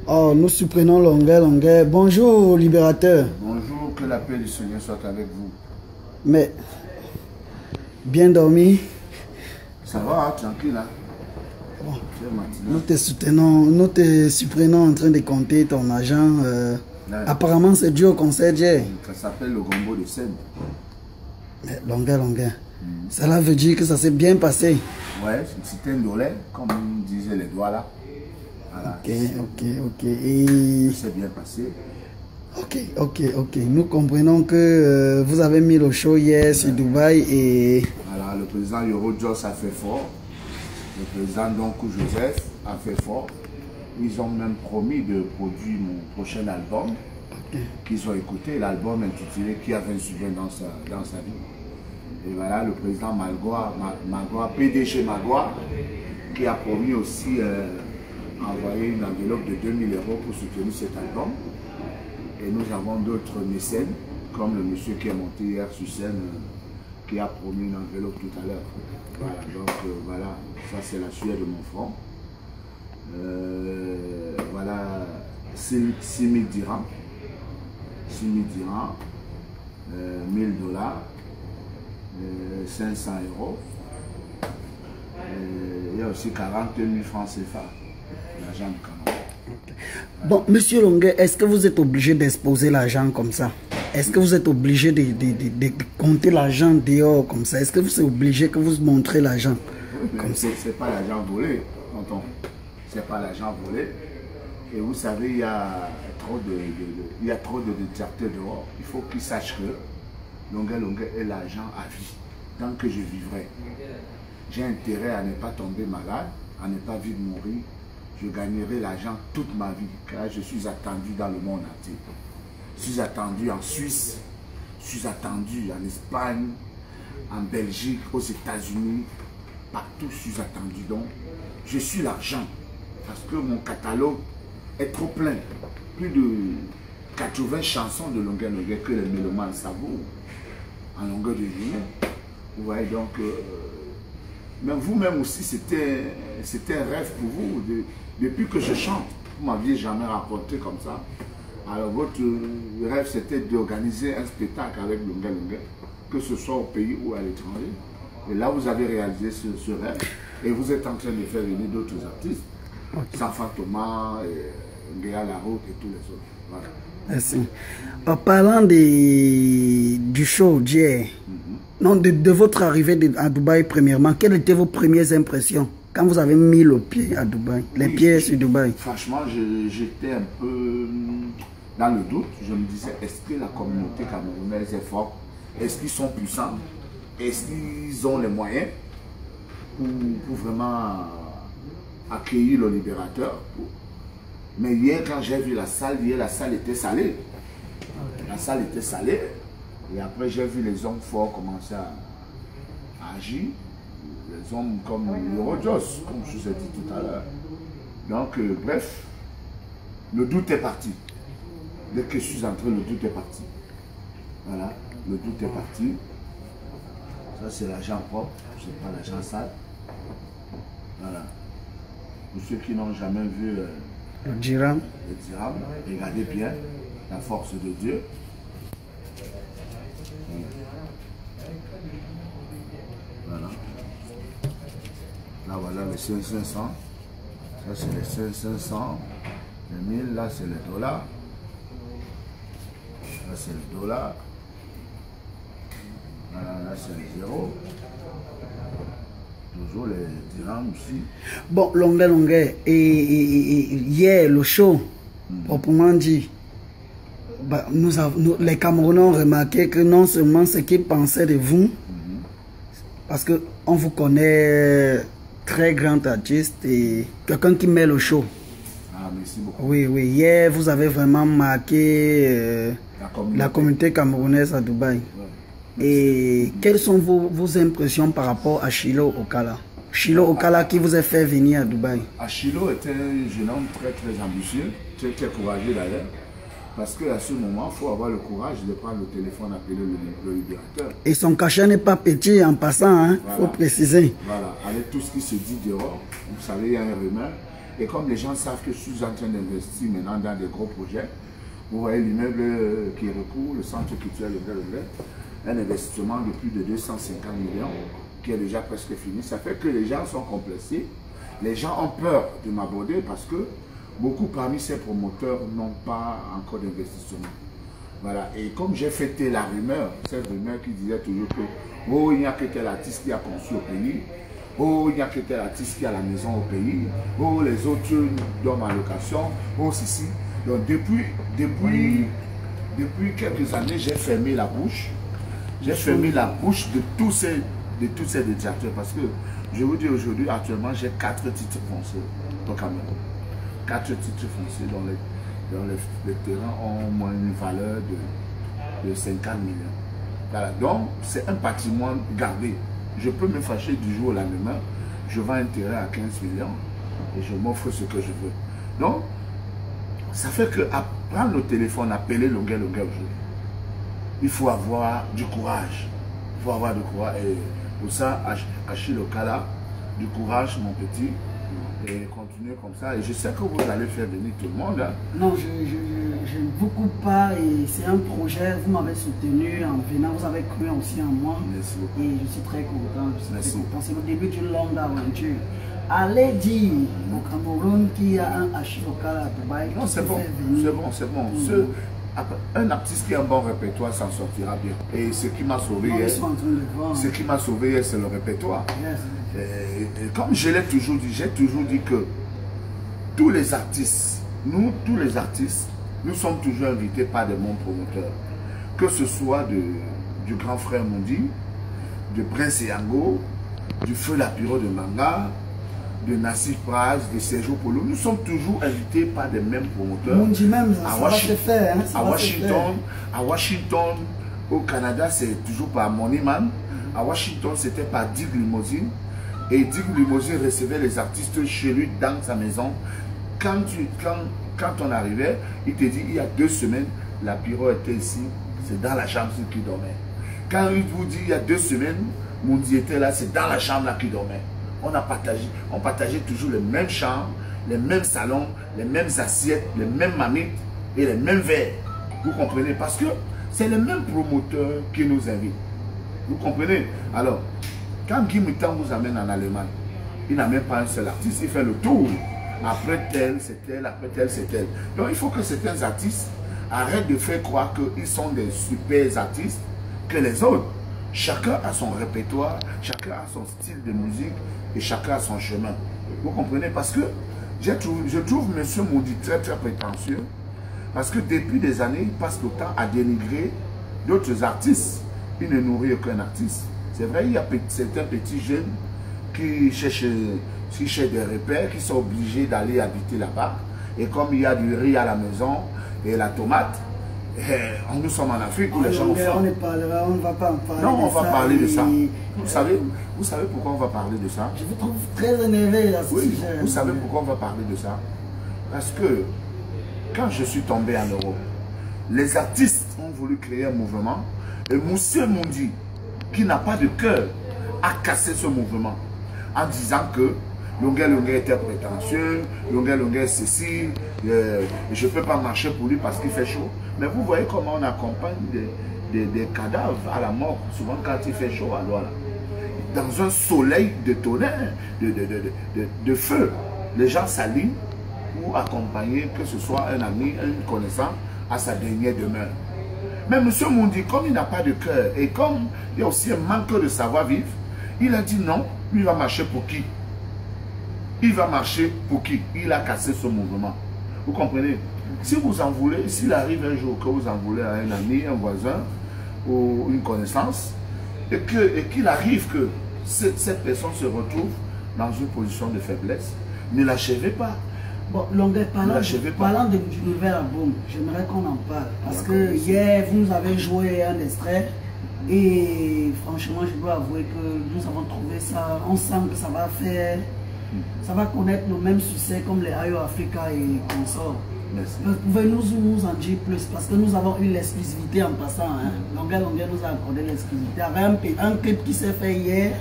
Oh, nous supprenons longueur, longueur. Bonjour, libérateur. Bonjour, que la paix du Seigneur soit avec vous. Mais, bien dormi? Ça va, hein, tranquille, hein? Bon. Nous te supprenons en train de compter ton argent. Apparemment, c'est dû au concert d'hier. Ça s'appelle le gombo de scène. Mais longueur, longueur. Cela veut dire que ça s'est bien passé. Ouais, c'était un dollar, comme disaient les doigts là. Voilà. Ok. Et... c'est bien passé. Ok. Nous comprenons que vous avez mis le show hier sur Dubaï et... Voilà, le président Yorodjos a fait fort. Le président Donkou Joseph a fait fort. Ils ont même promis de produire mon prochain album. Qu'ils ont écouté, l'album intitulé Qui avait un souverain dans sa vie. Et voilà, le président Magloire, PDG Magloire, qui a promis aussi envoyer une enveloppe de 2000 € pour soutenir cet album. Et nous avons d'autres mécènes, comme le monsieur qui est monté hier sur scène, qui a promis une enveloppe tout à l'heure. Voilà, donc voilà, ça c'est la sueur de mon front. Voilà, 6 000 dirhams. 6 000 dirhams, 1 000 $, 500 €. Il y a aussi 40 000 francs CFA, l'argent du Cameroun. Bon, monsieur Longuet, est-ce que vous êtes obligé d'exposer l'argent comme ça? Est-ce que vous êtes obligé de compter l'argent dehors comme ça? Est-ce que vous êtes obligé que vous montrez l'argent comme ça? C'est pas l'argent volé, tonton. C'est pas l'argent volé. Et vous savez, il y a trop de déserteurs dehors. Il faut qu'ils sachent que Longuet est l'argent à vie. Tant que je vivrai, j'ai intérêt à ne pas tomber malade, à ne pas vivre mourir. Je gagnerai l'argent toute ma vie, car je suis attendu dans le monde entier. Je suis attendu en Suisse, je suis attendu en Espagne, en Belgique, aux États-Unis, partout je suis attendu. Donc, je suis l'argent, parce que mon catalogue est trop plein. Plus de 80 chansons de Longuet que les mélomanes savourent en longueur de journée. Vous voyez donc, mais vous-même aussi, c'était un rêve pour vous. Depuis que je chante, vous ne m'aviez jamais raconté comme ça. Alors votre rêve, c'était d'organiser un spectacle avec Longuet, que ce soit au pays ou à l'étranger. Et là, vous avez réalisé ce rêve. Et vous êtes en train de faire venir d'autres artistes. Sanfa Thomas, Ngea Laroute et tous les autres. Voilà. Merci. En parlant du show d'hier, non, de votre arrivée à Dubaï premièrement, quelles étaient vos premières impressions quand vous avez mis le pied à Dubaï, les pieds sur Dubaï? Franchement, j'étais un peu dans le doute. Je me disais, est-ce que la communauté camerounaise est forte? Est-ce qu'ils sont puissants? Est-ce qu'ils ont les moyens pour vraiment accueillir le libérateur? Mais hier, quand j'ai vu la salle, la salle était salée. La salle était salée. Et après, j'ai vu les hommes forts commencer à agir. Les hommes comme Yorodjos, comme je vous ai dit tout à l'heure. Donc, bref, le doute est parti. Dès que je suis entré, le doute est parti. Voilà, le doute est parti. Ça, c'est l'argent propre, ce n'est pas l'argent sale. Voilà. Pour ceux qui n'ont jamais vu le dirham, regardez bien la force de Dieu. Voilà. Là, voilà les 500. Ça, c'est les 500. Les 1000, là, c'est les dollars. Là, c'est les dollars. Là, c'est les zéros. Toujours les dirhams aussi. Bon, Longuet. Et hier, le show, proprement dit, bah, les Camerounais ont remarqué que non seulement ce qu'ils pensaient de vous, parce qu'on vous connaît très grand artiste et quelqu'un qui met le show. Ah, merci beaucoup. Oui. Hier, vous avez vraiment marqué la communauté camerounaise à Dubaï. Ouais. Et quelles sont vos impressions par rapport à Chilo Okala? Chilo Okala qui vous a fait venir à Dubaï. Chilo était un jeune homme très ambitieux, très courageux d'ailleurs. Parce qu'à ce moment, il faut avoir le courage de prendre le téléphone, appeler le libérateur. Et son cachet n'est pas petit en passant, il faut préciser. Voilà, avec tout ce qui se dit dehors, vous savez, il y a un rumeur. Et comme les gens savent que je suis en train d'investir maintenant dans des gros projets, vous voyez l'immeuble qui recourt, le centre culturel de un investissement de plus de 250 millions qui est déjà presque fini. Ça fait que les gens sont complexés. Les gens ont peur de m'aborder parce que beaucoup parmi ces promoteurs n'ont pas encore d'investissement. Voilà. Et comme j'ai fêté la rumeur, cette rumeur qui disait toujours que oh, il n'y a que tel artiste qui a conçu au pays, oh, il n'y a que tel artiste qui a la maison au pays, oh, les autres dorment en location, oh, ceci. Donc depuis quelques années, j'ai fermé la bouche. J'ai fermé la bouche de tous ces détracteurs parce que je vous dis aujourd'hui, actuellement, j'ai 4 titres fonciers au Cameroun. 4 titres fonciers dont les terrains ont au moins une valeur de 50 millions. Voilà. Donc, c'est un patrimoine gardé. Je peux me fâcher du jour au lendemain, je vends un terrain à 15 millions et je m'offre ce que je veux. Donc, ça fait que à prendre le téléphone, appeler Longuet aujourd'hui, il faut avoir du courage. Il faut avoir du courage. Et pour ça, Achille Okala, du courage, mon petit, et continuer comme ça. Et je sais que vous allez faire venir tout le monde. Hein. Non, je ne vous coupe pas et c'est un projet, vous m'avez soutenu en venant, vous avez cru aussi en moi. Merci beaucoup. Et je suis très content, c'est le début d'une longue aventure. Allez dire au Cameroun qu'il y a un Achille Okala à Dubaï. Non, c'est bon, c'est bon. Un artiste qui a un bon répertoire s'en sortira bien. Et ce qui m'a sauvé hier, c'est le répertoire. Yes. Et comme je l'ai toujours dit, j'ai toujours dit que tous les artistes, nous sommes toujours invités par des bons promoteurs. Que ce soit du grand frère Mundi, de Prince Yango, du Feu Lapiro de Manga, de Nassif Praz, de Sergio Polo, nous sommes toujours invités par des mêmes promoteurs. Mundi même, à Washington, au Canada, c'est toujours par Moneyman. À Washington, c'était par Dig Limousine. Et Dig Limousine recevait les artistes chez lui dans sa maison. Quand on arrivait, il te dit, il y a 2 semaines, la Piro était ici, c'est dans la chambre qu'il dormait. Quand il vous dit, il y a 2 semaines, Mundi était là, c'est dans la chambre là qu'il dormait. On partageait toujours les mêmes chambres, les mêmes salons, les mêmes assiettes, les mêmes mamites et les mêmes verres. Vous comprenez? Parce que c'est les mêmes promoteurs qui nous invitent. Vous comprenez? Alors, quand Guy Moutan vous amène en Allemagne, il n'a même pas un seul artiste, il fait le tour. Après tel, c'est tel, après tel, c'est tel. Donc il faut que certains artistes arrêtent de faire croire qu'ils sont des super artistes que les autres. Chacun a son répertoire, chacun a son style de musique et chacun a son chemin. Vous comprenez? Parce que je trouve M. Mundi très prétentieux. Parce que depuis des années, il passe le temps à dénigrer d'autres artistes. Il ne nourrit aucun artiste. C'est vrai, il y a certains petits jeunes qui cherchent des repères, qui sont obligés d'aller habiter là-bas. Et comme il y a du riz à la maison et la tomate, nous sommes en Afrique où les gens ont faim. On ne va pas en parler. Non, on va parler de ça. Vous savez pourquoi on va parler de ça? Je vous trouve très énervé à ce sujet. Oui, vous savez pourquoi on va parler de ça? Parce que quand je suis tombé en Europe, les artistes ont voulu créer un mouvement et M. Mundi, qui n'a pas de cœur, a cassé ce mouvement en disant que Longuet était prétentieux, Longuet ceci, je ne peux pas marcher pour lui parce qu'il fait chaud. Mais vous voyez comment on accompagne des cadavres à la mort, souvent quand il fait chaud, alors là, dans un soleil de tonnerre, de feu. Les gens s'alignent pour accompagner, que ce soit un ami, un connaissant, à sa dernière demeure. Mais M. Mundi, comme il n'a pas de cœur et comme il y a aussi un manque de savoir-vivre, il a dit non, lui va marcher pour qui? Il va marcher pour qui? Il a cassé ce mouvement. Vous comprenez? Si vous en voulez, s'il arrive un jour que vous en voulez à un ami, un voisin ou une connaissance, et qu'il arrive que cette personne se retrouve dans une position de faiblesse, ne l'achevez pas. Bon, Longuet, parlant du nouvel album, j'aimerais qu'on en parle. Parce que hier, vous nous avez joué un extrait. Et franchement, je dois avouer que nous avons trouvé ça. On sent que ça va faire. Ça va connaître le même succès comme les Ayo Africa et consorts. Pouvez-vous nous en dire plus? Parce que nous avons eu l'exclusivité en passant. Hein. Longuet nous a accordé l'exclusivité. Avec un clip qui s'est fait hier.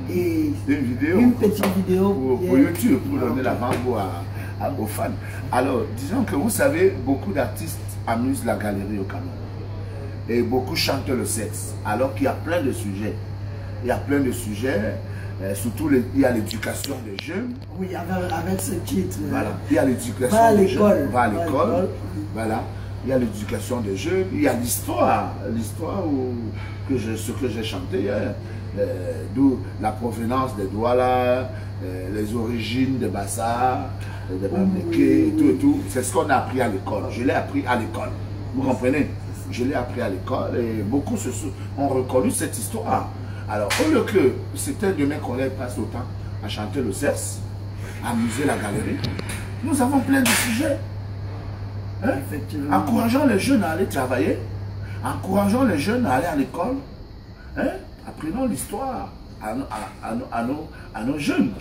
et une petite vidéo pour YouTube, pour donner la vango aux fans. Alors, disons que vous savez, beaucoup d'artistes amusent la galerie au Cameroun. Et beaucoup chantent le sexe, alors qu'il y a plein de sujets. Il y a plein de sujets, surtout il y a l'éducation des jeunes. Oui, avec ce titre. Voilà, il y a l'éducation des jeunes. Va à l'école. Voilà, il y a l'éducation des jeunes. Il y a l'histoire, ce que j'ai chanté hier. D'où la provenance des Douala, les origines des Bassa, des Bamdeke, et tout et tout. C'est ce qu'on a appris à l'école. Je l'ai appris à l'école. Vous comprenez? Je l'ai appris à l'école et beaucoup ont reconnu cette histoire. Alors, au lieu que c'était de mes collègues passent autant à chanter le sexe, à amuser la galerie, nous avons plein de sujets. Hein? Encourageons les jeunes à aller travailler, encourageons les jeunes à aller à l'école. Hein? Apprenons l'histoire à nos jeunes.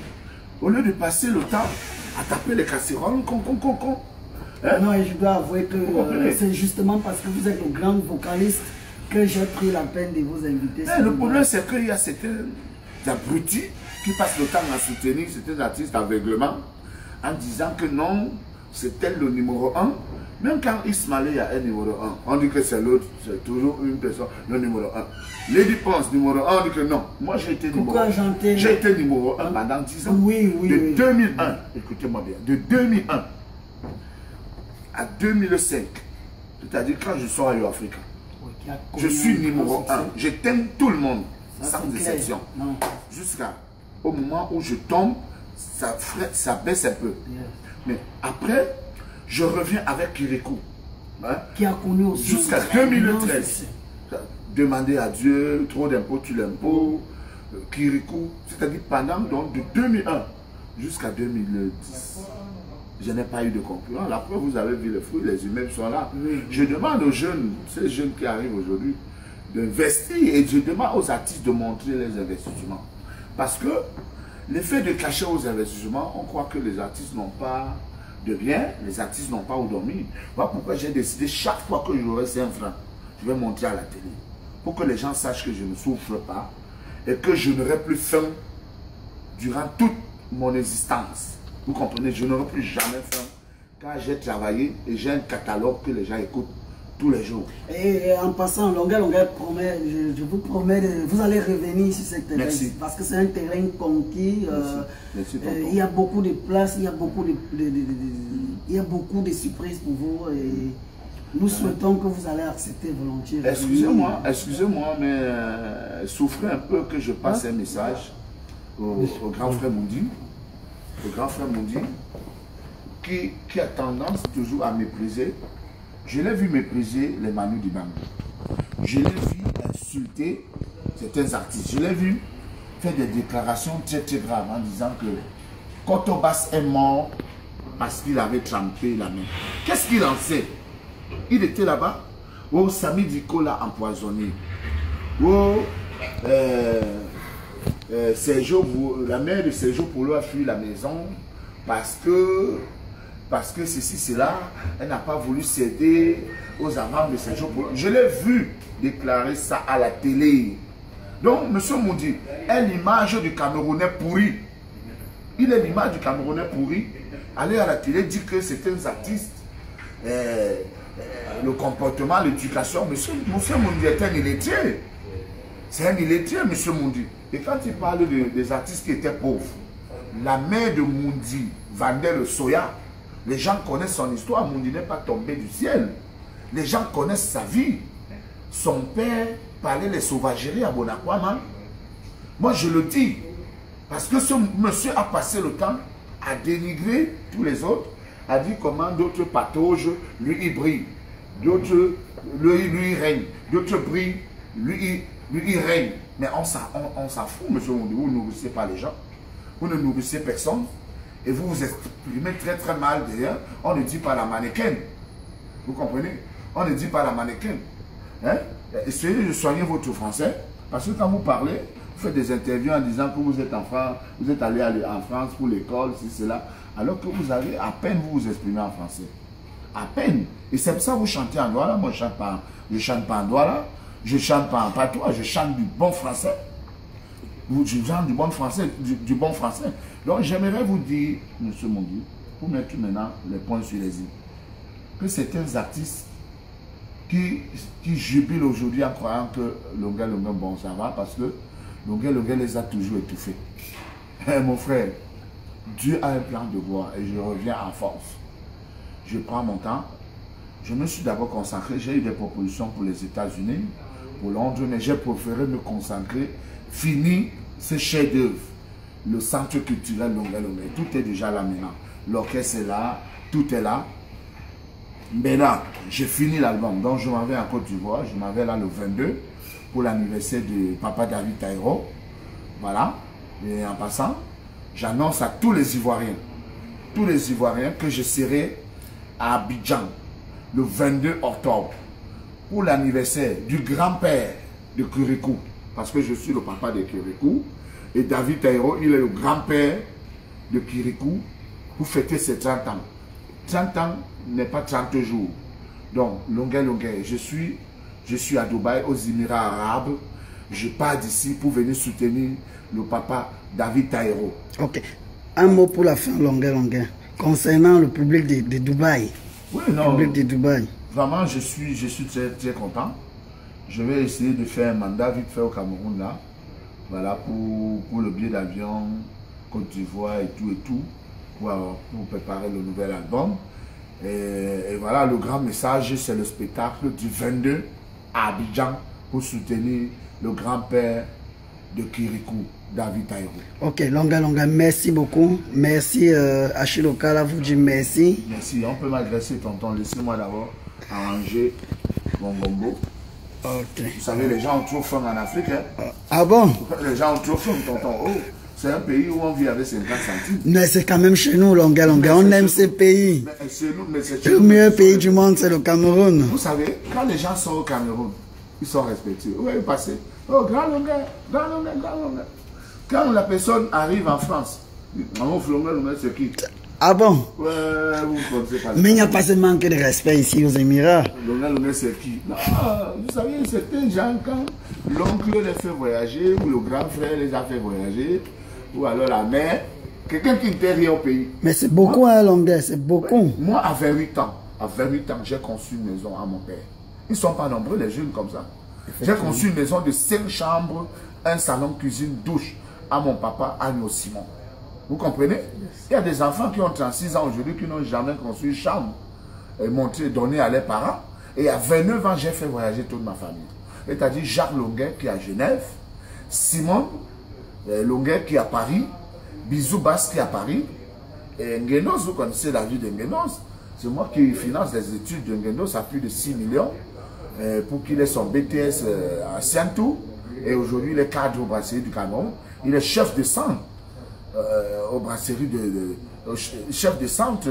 Au lieu de passer le temps à taper les casseroles, hein? Non, et je dois avouer que c'est justement parce que vous êtes le grand vocaliste que j'ai pris la peine de vous inviter. Le problème, c'est qu'il y a certains abrutis qui passent le temps à soutenir certains artistes d'aveuglement en disant que non, c'est tel le numéro 1. Même quand Ismaël a un numéro 1, on dit que c'est l'autre, c'est toujours une personne, le numéro 1. Lady Pons, numéro 1, on dit que non. Moi, j'ai été numéro 1. J'ai été numéro 1 pendant 10 ans. De 2001, écoutez-moi bien, de 2001 à 2005, c'est-à-dire quand je sors à Yo-Africa, je suis numéro 1. J'éteins tout le monde, sans exception. Jusqu'au moment où je tombe, ça baisse un peu. Mais après, je reviens avec Kirikou. Hein, qui a connu aussi. Jusqu'à 2013. Demander à Dieu, trop d'impôts, tu l'impôt. Kirikou, c'est-à-dire pendant donc, de 2001 jusqu'à 2010. Je n'ai pas eu de concurrent. La preuve, vous avez vu les fruits, les immeubles sont là. Je demande aux jeunes, ces jeunes qui arrivent aujourd'hui, d'investir et je demande aux artistes de montrer les investissements. Parce que l'effet de cacher aux investissements, on croit que les artistes n'ont pas de bien, les artistes n'ont pas où dormir. Voilà pourquoi j'ai décidé, chaque fois que j'aurai 5 francs, je vais montrer à la télé. Pour que les gens sachent que je ne souffre pas et que je n'aurai plus faim durant toute mon existence. Vous comprenez, je n'aurai plus jamais faim car j'ai travaillé et j'ai un catalogue que les gens écoutent tous les jours. Et en passant, Longueur promet, je vous promets, vous allez revenir sur ce terrain. Merci. Parce que c'est un terrain conquis. Merci, il y a beaucoup de places, il y a beaucoup de surprises pour vous. Et nous souhaitons que vous allez accepter volontiers. Excusez-moi, mais souffrez un peu que je passe un message au grand frère Mundi. Le grand frère Mundi, qui a tendance toujours à mépriser. Je l'ai vu mépriser les Manu Dibango. Je l'ai vu insulter certains artistes. Je l'ai vu faire des déclarations très très graves en disant que Kotobas est mort parce qu'il avait trempé la main. Qu'est-ce qu'il en sait? Il était là-bas. Oh, Sami Diko l'a empoisonné. Oh, la mère de Sergio Polo a fui la maison parce que ceci, cela, elle n'a pas voulu céder aux avances de Sergio Polo. Je l'ai vu déclarer ça à la télé. Donc, M. Mundi est l'image du Camerounais pourri. Il est l'image du Camerounais pourri. Aller à la télé dire que certains artistes, le comportement, l'éducation, M. Mundi est un illettré. C'est un illettré, M. Mundi. Et quand il parle des artistes qui étaient pauvres, la mère de Mundi vendait le soya. Les gens connaissent son histoire. Mundi n'est pas tombé du ciel. Les gens connaissent sa vie. Son père parlait les sauvageries à Bonakwama. Moi, je le dis. Parce que ce monsieur a passé le temps à dénigrer tous les autres, a dit comment d'autres patauges, lui, il brille. D'autres, lui, il règne. D'autres brillent, lui, il règne. Mais on s'en fout, monsieur Mundi. Vous ne nourrissez pas les gens. Vous ne nourrissez personne. Et vous vous exprimez très très mal derrière. On ne dit pas la mannequin. Vous comprenez? On ne dit pas la mannequin. Hein? Essayez de soigner votre français. Parce que quand vous parlez, vous faites des interviews en disant que vous êtes en France, vous êtes allé en France pour l'école, c'est cela. Alors que vous avez à peine vous exprimer en français. À peine. Et c'est pour ça que vous chantez en Douala. Moi, je ne chante pas en Douala. Je ne chante pas en patois. Je chante du bon français. du genre du bon français, du bon français. Donc j'aimerais vous dire, monsieur Mondi, pour mettre maintenant les points sur les i, que certains artistes qui jubilent aujourd'hui en croyant que Longuet, bon, ça va, parce que Longuet les a toujours étouffés. Mon frère, Dieu a un plan de gloire et je reviens en force. Je prends mon temps. Je me suis d'abord consacré, j'ai eu des propositions pour les États-Unis, pour Londres, mais j'ai préféré me concentrer, finir ce chef-d'œuvre, le centre culturel Longuet. Tout est déjà là maintenant. L'orchestre est là, tout est là. Maintenant, j'ai fini l'album, donc je m'en vais en Côte d'Ivoire, je m'en vais là le 22 pour l'anniversaire de Papa David Taïro. Voilà, et en passant, j'annonce à tous les Ivoiriens que je serai à Abidjan le 22 octobre pour l'anniversaire du grand-père de Kirikou, parce que je suis le papa de Kirikou, et David Taïro, il est le grand-père de Kirikou, pour fêter ses 30 ans. 30 ans n'est pas 30 jours. Donc, Longuet, je suis à Dubaï, aux Émirats Arabes. Je pars d'ici pour venir soutenir le papa David Taïro. Ok. Un mot pour la fin, Longuet. Concernant le public de Dubaï. Oui, non. Le public de Dubaï. Vraiment, je suis très, très content. Je vais essayer de faire un mandat vite fait au Cameroun, là. Voilà, pour le billet d'avion, Côte d'Ivoire et tout. Pour préparer le nouvel album. Et voilà, le grand message, c'est le spectacle du 22 à Abidjan pour soutenir le grand-père de Kirikou, David Taïro. Ok, Longuet, merci beaucoup. Merci, Achille Okala, vous dit merci. Merci, on peut m'agresser, tonton. Laissez-moi d'abord arranger mon gombo. Ok. Vous savez, les gens ont trop faim en Afrique. Hein? Ah bon? Les gens ont trop faim, tonton. Oh, c'est un pays où on vit avec 50 centimes. Mais c'est quand même chez nous, Longuet. On aime ces pays. Le meilleur pays du monde, c'est le Cameroun. Vous savez, quand les gens sont au Cameroun, ils sont respectés. Où est passé? Oh, grand Longuet. Quand la personne arrive en France, Longuet, c'est qui? Ah bon? Ouais, vous ne connaissez pas. Mais il n'y a pas ce manque de respect ici aux Émirats. Longuet, c'est qui? Non, vous savez, certains gens, quand l'oncle les fait voyager, ou le grand frère les a fait voyager, ou alors la mère, quelqu'un qui ne rien au pays. Mais c'est beaucoup, hein, Longuet, c'est beaucoup. Ouais. Moi, à 28 ans, j'ai conçu une maison à mon père. Ils ne sont pas nombreux, les jeunes comme ça. J'ai conçu une maison de 5 chambres, un salon, cuisine, douche à mon papa, Agno Simon. Vous comprenez? Il y a des enfants qui ont 36 ans aujourd'hui qui n'ont jamais construit une chambre et donné à leurs parents. Et à 29 ans, j'ai fait voyager toute ma famille. C'est-à-dire Jacques Longuet qui est à Genève, Simon Longuet qui est à Paris, Bisou Basse qui est à Paris, et Nguenos, vous connaissez la vie de Nguenos. C'est moi qui finance les études de Nguenos à plus de 6 millions pour qu'il ait son BTS à Siantou. Et aujourd'hui, il est cadre au brasserie du Cameroun. Il est chef de centre au brasserie chef de centre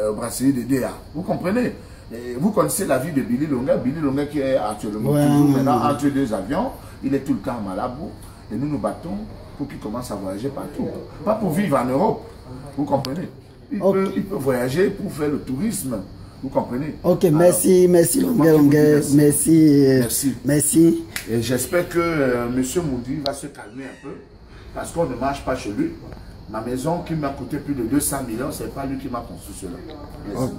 au brasserie de DA. Vous comprenez? Et vous connaissez la vie de Billy Longuet. Billy Longuet qui est actuellement toujours maintenant entre deux avions. Il est tout le temps à Malabo. Et nous nous battons pour qu'il commence à voyager partout. Pas pour vivre en Europe. Vous comprenez? Il peut voyager pour faire le tourisme. Vous comprenez? Ok, merci Longuet. Merci. Et j'espère que M. Moudi va se calmer un peu. Parce qu'on ne marche pas chez lui. Ma maison qui m'a coûté plus de 200 millions, ce n'est pas lui qui m'a construit cela. Merci.